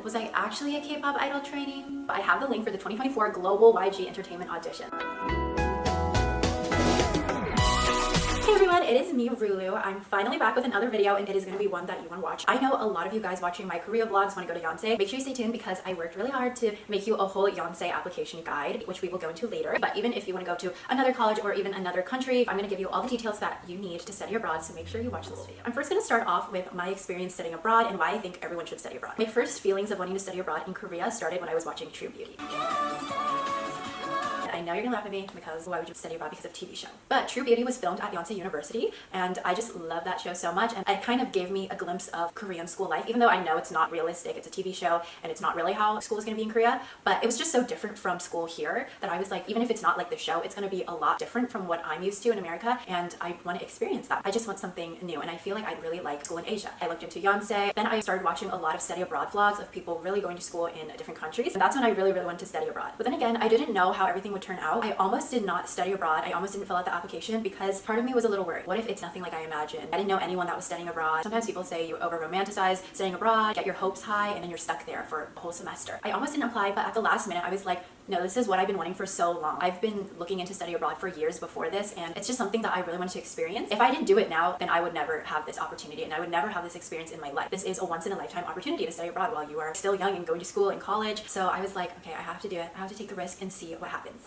Was I actually a K-pop idol trainee? I have the link for the 2024 Global YG Entertainment Audition. Hey everyone, it is me, Rulu. I'm finally back with another video, and it is going to be one that you want to watch. I know a lot of you guys watching my Korea vlogs want to go to Yonsei. Make sure you stay tuned because I worked really hard to make you a whole Yonsei application guide, which we will go into later. But even if you want to go to another college or even another country, I'm going to give you all the details that you need to study abroad, so make sure you watch this video. I'm first going to start off with my experience studying abroad and why I think everyone should study abroad. My first feelings of wanting to study abroad in Korea started when I was watching True Beauty. I know you're gonna laugh at me because why would you study abroad because of TV show? But True Beauty was filmed at Yonsei University, and I just love that show so much, and it kind of gave me a glimpse of Korean school life, even though I know it's not realistic, it's a TV show and it's not really how school is gonna be in Korea, but it was just so different from school here that I was like, even if it's not like the show, it's gonna be a lot different from what I'm used to in America, and I want to experience that. I just want something new, and I feel like I'd really like school in Asia. I looked into Yonsei, then I started watching a lot of study abroad vlogs of people really going to school in different countries, and that's when I really wanted to study abroad. But then again, I didn't know how everything would turn out. I almost did not study abroad. I almost didn't fill out the application because part of me was a little worried. What if it's nothing like I imagined? I didn't know anyone that was studying abroad. Sometimes people say you over romanticize studying abroad, get your hopes high, and then you're stuck there for a whole semester. I almost didn't apply, but at the last minute I was like, no, this is what I've been wanting for so long. I've been looking into study abroad for years before this, and it's just something that I really wanted to experience. If I didn't do it now, then I would never have this opportunity, and I would never have this experience in my life. This is a once in a lifetime opportunity to study abroad while you are still young and going to school and college. So I was like, okay, I have to do it. I have to take the risk and see what happens.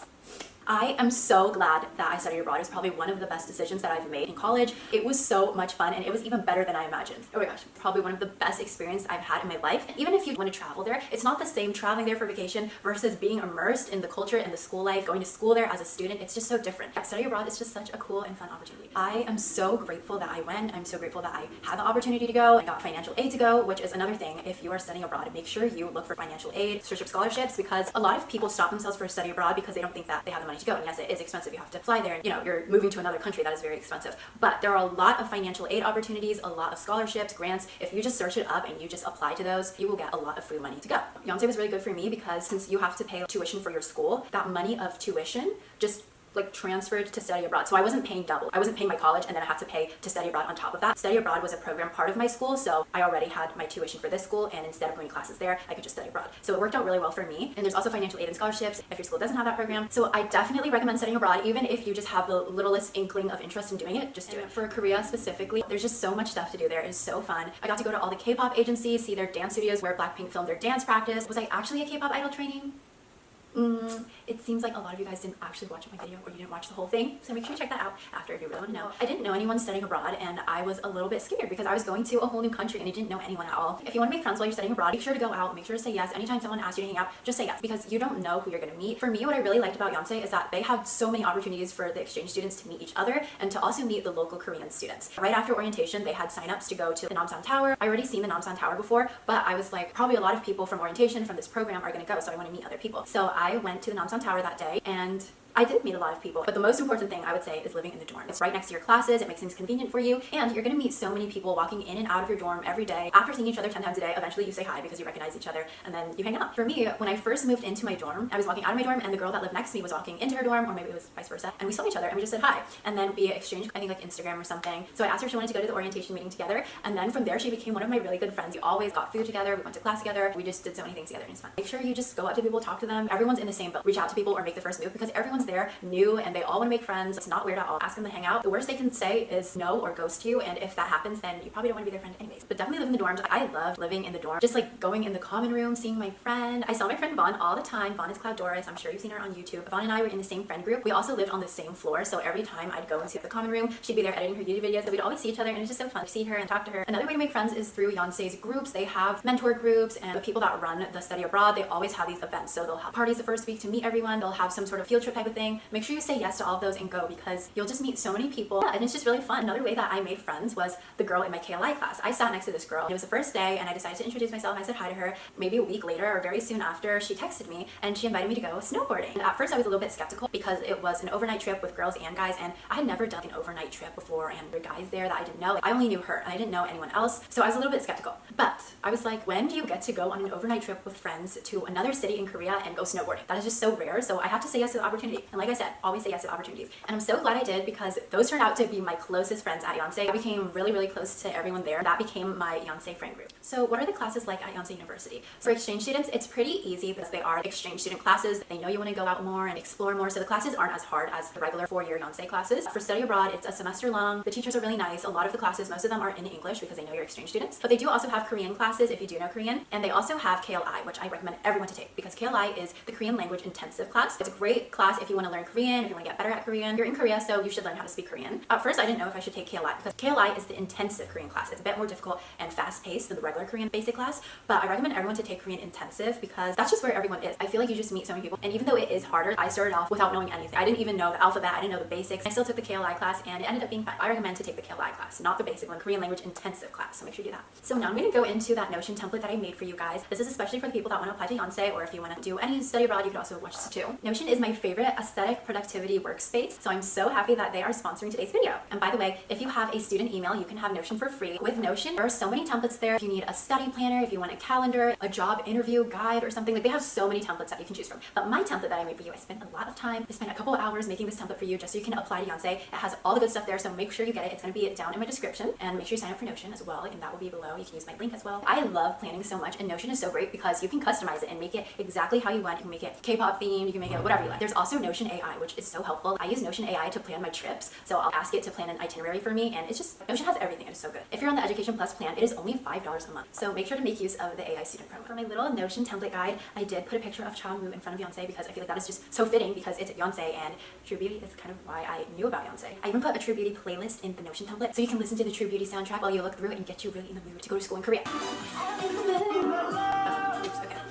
I am so glad that I studied abroad. It's probably one of the best decisions that I've made in college. It was so much fun, and it was even better than I imagined. Oh my gosh, probably one of the best experiences I've had in my life. And even if you want to travel there, it's not the same traveling there for vacation versus being immersed in the culture and the school life, going to school there as a student. It's just so different. Study abroad is just such a cool and fun opportunity. I am so grateful that I went. I'm so grateful that I had the opportunity to go. I got financial aid to go, which is another thing. If you are studying abroad, make sure you look for financial aid, search up scholarships, because a lot of people stop themselves for study abroad because they don't think that they have the money to go. And yes, it is expensive. You have to fly there, and you're moving to another country. That is very expensive, but there are a lot of financial aid opportunities, a lot of scholarships, grants. If you just search it up and you just apply to those, you will get a lot of free money to go. Yonsei was really good for me because since you have to pay tuition for your school, that money of tuition just like transferred to study abroad. So I wasn't paying double. I wasn't paying my college and then I had to pay to study abroad on top of that. Study abroad was a program part of my school, so I already had my tuition for this school, and instead of going to classes there, I could just study abroad. So it worked out really well for me. And there's also financial aid and scholarships if your school doesn't have that program. So I definitely recommend studying abroad, even if you just have the littlest inkling of interest in doing it, just do it. For Korea specifically, there's just so much stuff to do there. It's so fun. I got to go to all the K-pop agencies, see their dance studios where Blackpink filmed their dance practice. Was I actually a K-pop idol trainee? It seems like a lot of you guys didn't actually watch my video, or you didn't watch the whole thing, so make sure you check that out after if you really want to know. I didn't know anyone studying abroad, and I was a little bit scared because I was going to a whole new country and I didn't know anyone at all. If you want to make friends while you're studying abroad, make sure to go out, make sure to say yes. Anytime someone asks you to hang out, just say yes, because you don't know who you're going to meet. For me, what I really liked about Yonsei is that they have so many opportunities for the exchange students to meet each other and to also meet the local Korean students. Right after orientation, they had sign-ups to go to the Namsan Tower. I already seen the Namsan Tower before, but I was like, probably a lot of people from orientation from this program are going to go, so I want to meet other people. So I went to the Namsan Tower that day, and I did meet a lot of people, but the most important thing I would say is living in the dorm. It's right next to your classes, it makes things convenient for you, and you're gonna meet so many people walking in and out of your dorm every day. After seeing each other 10 times a day, eventually you say hi because you recognize each other, and then you hang out. For me, when I first moved into my dorm, I was walking out of my dorm, and the girl that lived next to me was walking into her dorm, or maybe it was vice versa, and we saw each other and we just said hi, and then we exchanged, I think, like Instagram or something. So I asked her if she wanted to go to the orientation meeting together, and then from there she became one of my really good friends. We always got food together, we went to class together, we just did so many things together, and it's fun. Make sure you just go up to people, talk to them. Everyone's in the same boat. Reach out to people or make the first move because everyone's there new and they all want to make friends. It's not weird at all. Ask them to hang out. The worst they can say is no or ghost you, and if that happens, then you probably don't want to be their friend anyways. But definitely live in the dorms. I love living in the dorm. Just like going in the common room, seeing my friend. I saw my friend Vaughn all the time. Vaughn is Cloud Doris. I'm sure you've seen her on YouTube. Vaughn and I were in the same friend group. We also lived on the same floor, so every time I'd go into the common room, she'd be there editing her YouTube videos, so we'd always see each other, and it's just so fun to see her and talk to her. Another way to make friends is through Yonsei's groups. They have mentor groups, and the people that run the study abroad, they always have these events. So they'll have parties the first week to meet everyone. They'll have some sort of field trip type of thing. Make sure you say yes to all of those and go, because you'll just meet so many people, and it's just really fun. Another way that I made friends was the girl in my KLI class. I sat next to this girl. It was the first day, and I decided to introduce myself. I said hi to her. Maybe a week later or very soon after, she texted me and she invited me to go snowboarding. And at first I was a little bit skeptical because it was an overnight trip with girls and guys, and I had never done an overnight trip before, and there were guys there that I didn't know. I only knew her and I didn't know anyone else, so I was a little bit skeptical. But I was like, when do you get to go on an overnight trip with friends to another city in Korea and go snowboarding? That is just so rare, so I have to say yes to the opportunity. early. And like I said, always say yes to opportunities. And I'm so glad I did because those turned out to be my closest friends at Yonsei. I became really close to everyone there. That became my Yonsei friend group. So what are the classes like at Yonsei University? For exchange students, it's pretty easy because they are exchange student classes. They know you want to go out more and explore more. So the classes aren't as hard as the regular 4-year Yonsei classes. For study abroad, it's a semester long. The teachers are really nice. A lot of the classes, most of them are in English because they know you're exchange students. But they do also have Korean classes if you do know Korean. And they also have KLI, which I recommend everyone to take because KLI is the Korean language intensive class. It's a great class if you want to learn Korean, if you want to get better at Korean. You're in Korea, so you should learn how to speak Korean. At first, I didn't know if I should take KLI because KLI is the intensive Korean class. It's a bit more difficult and fast-paced than the regular Korean basic class, but I recommend everyone to take Korean intensive because that's just where everyone is. I feel like you just meet so many people, and even though it is harder, I started off without knowing anything. I didn't even know the alphabet, I didn't know the basics. I still took the KLI class, and it ended up being fun. I recommend to take the KLI class, not the basic one, Korean language intensive class, so make sure you do that. So now I'm going to go into that Notion template that I made for you guys. This is especially for the people that want to apply to Yonsei, or if you want to do any study abroad, you could also watch this too. Notion is my favorite aesthetic productivity workspace, so I'm so happy that they are sponsoring today's video. And by the way, if you have a student email, you can have Notion for free. With Notion, there are so many templates there. If you need a study planner, if you want a calendar, a job interview guide or something, like they have so many templates that you can choose from. But my template that I made for you, I spent a lot of time. I spent a couple of hours making this template for you just so you can apply to Yonsei. It has all the good stuff there, so make sure you get it. It's going to be down in my description, and make sure you sign up for Notion as well, and that will be below. You can use my link as well. I love planning so much, and Notion is so great because you can customize it and make it exactly how you want. You can make it K-pop themed, you can make it whatever you like. There's also Notion AI, which is so helpful. I use Notion AI to plan my trips, so I'll ask it to plan an itinerary for me, and it's just, Notion has everything. It is so good. If you're on the Education Plus plan, it is only $5 a month, so make sure to make use of the AI student program. For my little Notion template guide, I did put a picture of Cha Moo in front of Yonsei because I feel like that is just so fitting because it's Yonsei, and True Beauty is kind of why I knew about Yonsei. I even put a True Beauty playlist in the Notion template so you can listen to the True Beauty soundtrack while you look through it and get you really in the mood to go to school in Korea.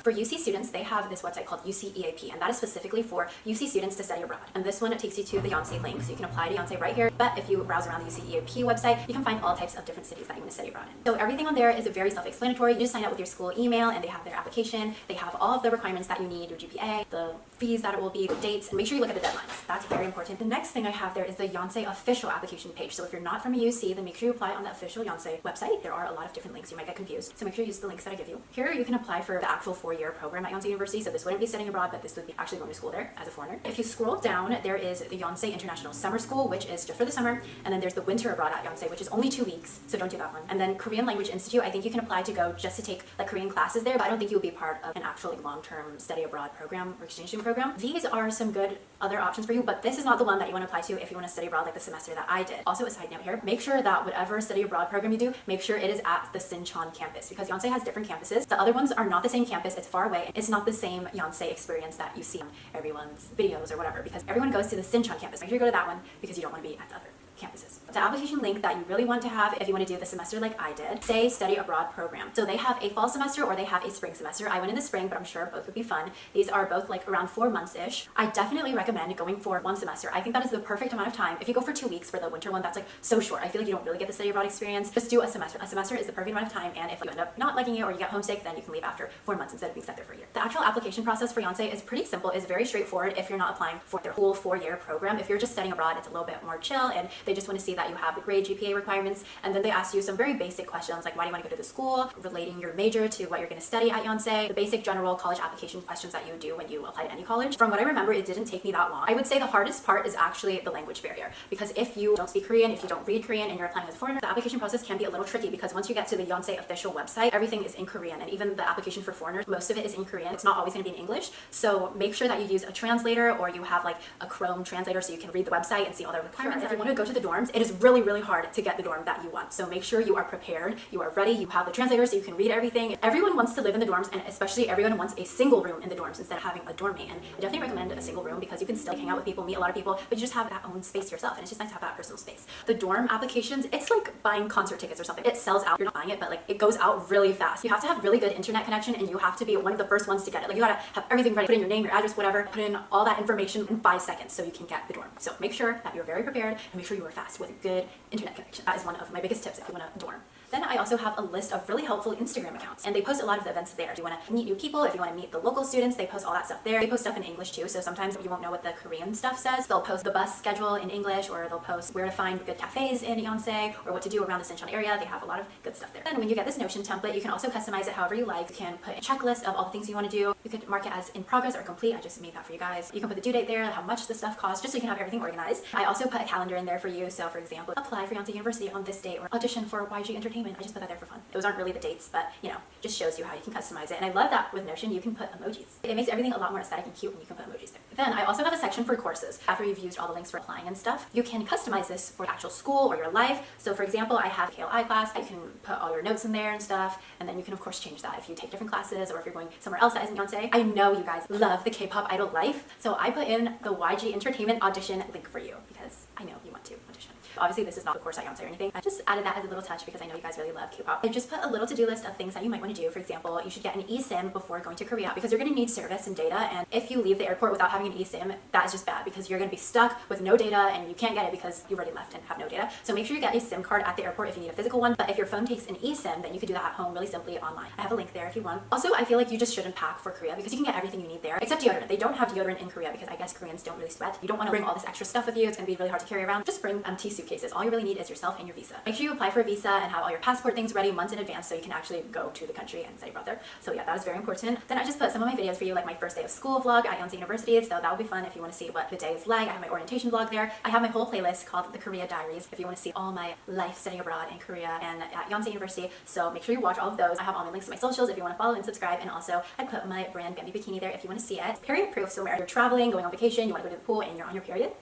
For UC students, they have this website called UC EAP, and that is specifically for UC students to study abroad. And this one, it takes you to the Yonsei link, so you can apply to Yonsei right here. But if you browse around the UC EAP website, you can find all types of different cities that you want to study abroad in. So everything on there is very self-explanatory. You just sign up with your school email, and they have their application. They have all of the requirements that you need, your GPA, the fees that it will be, the dates, and make sure you look at the deadlines. That's very important. The next thing I have there is the Yonsei official application page. So if you're not from a UC, then make sure you apply on the official Yonsei website. There are a lot of different links. You might get confused. So make sure you use the links that I give you. Here you can apply for the actual 4-year program at Yonsei University. So this wouldn't be studying abroad, but this would be actually going to school there as a foreigner. If you scroll down, there is the Yonsei International Summer School, which is just for the summer. And then there's the Winter Abroad at Yonsei, which is only 2 weeks. So don't do that one. And then Korean Language Institute, I think you can apply to go just to take like Korean classes there, but I don't think you'll be part of an actual like long-term study abroad program or exchange student program. These are some good other options for you, but this is not the one that you want to apply to if you want to study abroad like the semester that I did. Also, a side note here, make sure that whatever study abroad program you do, make sure it is at the Sinchon campus because Yonsei has different campuses. The other ones are not the same campus, it's far away. It's not the same Yonsei experience that you see on everyone's videos or whatever because everyone goes to the Sinchon campus. Make sure you go to that one because you don't want to be at the other campuses. The application link that you really want to have if you want to do the semester like I did, say study abroad program. So they have a fall semester or they have a spring semester. I went in the spring, but I'm sure both would be fun. These are both like around 4 months-ish. I definitely recommend going for 1 semester. I think that is the perfect amount of time. If you go for 2 weeks for the winter one, that's like so short. I feel like you don't really get the study abroad experience. Just do a semester. A semester is the perfect amount of time, and if you end up not liking it or you get homesick, then you can leave after 4 months instead of being stuck there for a year. The actual application process for Yonsei is pretty simple. It's very straightforward if you're not applying for their whole 4-year program. If you're just studying abroad, it's a little bit more chill, and they just want to see that you have the grade GPA requirements, and then they ask you some very basic questions like why do you want to go to the school, relating your major to what you're going to study at Yonsei, the basic general college application questions that you do when you apply to any college. From what I remember, it didn't take me that long. I would say the hardest part is actually the language barrier, because if you don't speak Korean, if you don't read Korean and you're applying as a foreigner, the application process can be a little tricky because once you get to the Yonsei official website, everything is in Korean, and even the application for foreigners, most of it is in Korean. It's not always going to be in English, so make sure that you use a translator or you have like a Chrome translator so you can read the website and see all the requirements. If you want to go to the dorms, it is really hard to get the dorm that you want, so make sure you are prepared, you are ready, you have the translator so you can read everything. Everyone wants to live in the dorms, and especially everyone wants a single room in the dorms instead of having a dorm mate, and I definitely recommend a single room because you can still hang out with people, meet a lot of people, but you just have that own space to yourself, and it's just nice to have that personal space. The dorm applications, it's like buying concert tickets or something. It sells out. You're not buying it, but like it goes out really fast. You have to have really good internet connection, and you have to be one of the first ones to get it. Like you gotta have everything ready, put in your name, your address, whatever, put in all that information in 5 seconds so you can get the dorm. So make sure that you're very prepared and make sure you are fast with a good internet connection. That is one of my biggest tips if you want to dorm. Then I also have a list of really helpful Instagram accounts, and they post a lot of the events there. If you want to meet new people, if you want to meet the local students, they post all that stuff there. They post stuff in English too, so sometimes you won't know what the Korean stuff says. They'll post the bus schedule in English, or they'll post where to find good cafes in Yonsei, or what to do around the Sinchon area. They have a lot of good stuff there. Then when you get this Notion template, you can also customize it however you like. You can put a checklist of all the things you want to do. You could mark it as in progress or complete. I just made that for you guys. You can put the due date there, how much the stuff costs, just so you can have everything organized. I also put a calendar in there for you. So for example, apply for Yonsei University on this date, or audition for YG Entertainment. I just put that there for fun. Those aren't really the dates, but you know, just shows you how you can customize it. And I love that with Notion, you can put emojis. It makes everything a lot more aesthetic and cute when you can put emojis there. Then I also have a section for courses. After you've used all the links for applying and stuff, you can customize this for actual school or your life. So for example, I have a KLI class. You can put all your notes in there and stuff, and then you can of course change that if you take different classes or if you're going somewhere else that isn't Yonsei. I know you guys love the K-pop idol life, so I put in the YG Entertainment audition link for you because I know you want to audition. Obviously, this is not a course at Yonsei or anything. I just added that as a little touch because I know you guys really love K-pop. I just put a little to-do list of things that you might want to do. For example, you should get an eSIM before going to Korea because you're going to need service and data. And if you leave the airport without having an eSIM, that is just bad because you're going to be stuck with no data and you can't get it because you've already left and have no data. So make sure you get a SIM card at the airport if you need a physical one. But if your phone takes an eSIM, then you can do that at home really simply online. I have a link there if you want. Also, I feel like you just shouldn't pack for Korea because you can get everything you need there except deodorant. They don't have deodorant in Korea because I guess Koreans don't really sweat. You don't want to bring all this extra stuff with you. It's going to be really hard to carry around. Just bring empty suitcases. All you really need is yourself and your visa. Make sure you apply for a visa and have all your passport things ready months in advance so you can actually go to the country and study abroad there. So yeah, that is very important. Then I just put some of my videos for you, like my first day of school vlog at Yonsei University, so that will be fun if you want to see what the day is like. I have my orientation vlog there. I have my whole playlist called the Korea Diaries if you want to see all my life studying abroad in Korea and at Yonsei University. So make sure you watch all of those. I have all my links to my socials if you want to follow and subscribe, and also I put my brand Bambi bikini there if you want to see it. Period proof, so where you're traveling, going on vacation, you want to go to the pool and you're on your period.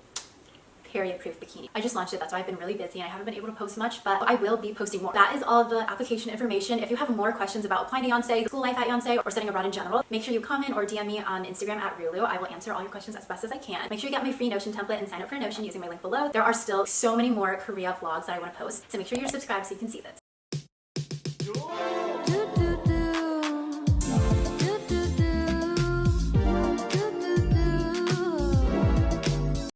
Period proof bikini. I just launched it, that's why I've been really busy and I haven't been able to post much, but I will be posting more. That is all the application information. If you have more questions about applying to Yonsei, school life at Yonsei, or studying abroad in general, make sure you comment or DM me on Instagram at Rulu. I will answer all your questions as best as I can. Make sure you get my free Notion template and sign up for Notion using my link below. There are still so many more Korea vlogs that I want to post, so make sure you're subscribed so you can see this.